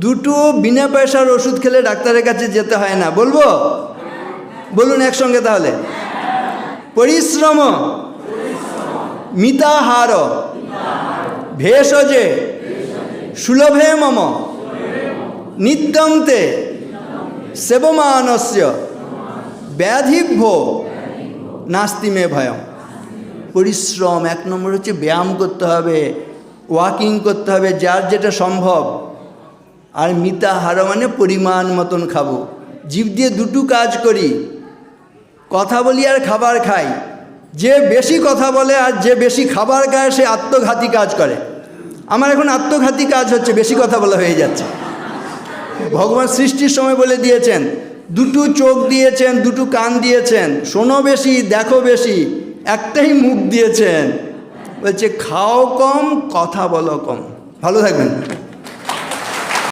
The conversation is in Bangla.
দুটো বিনা পয়সার ওষুধ খেলে ডাক্তারের কাছে যেতে হয় না, বলবো? বলুন একসঙ্গে তাহলে। পরিশ্রম মিতাহার ভেষজে সুলভে মম নিত্যং তে সেবমানস্য ব্যাধিভ্যো নাস্তি মে ভয়ম। পরিশ্রম এক নম্বর হচ্ছে ব্যায়াম করতে হবে, ওয়াকিং করতে হবে যার যেটা সম্ভব। আর মিতাহার মানে পরিমাণ মতন খাবো। জিভ দিয়ে দুটো কাজ করি, কথা বলি আর খাবার খাই। যে বেশি কথা বলে আর যে বেশি খাবার খায় সে আত্মঘাতী কাজ করে। আমার এখন আত্মঘাতী কাজ হচ্ছে, বেশি কথা বলা হয়ে যাচ্ছে। ভগবান সৃষ্টির সময় বলে দিয়েছেন, দুটো চোখ দিয়েছেন, দুটো কান দিয়েছেন, শোনো বেশি দেখো বেশি, একটাই মুখ দিয়েছেন, বলছে খাও কম কথা বলো কম। ভালো থাকবেন।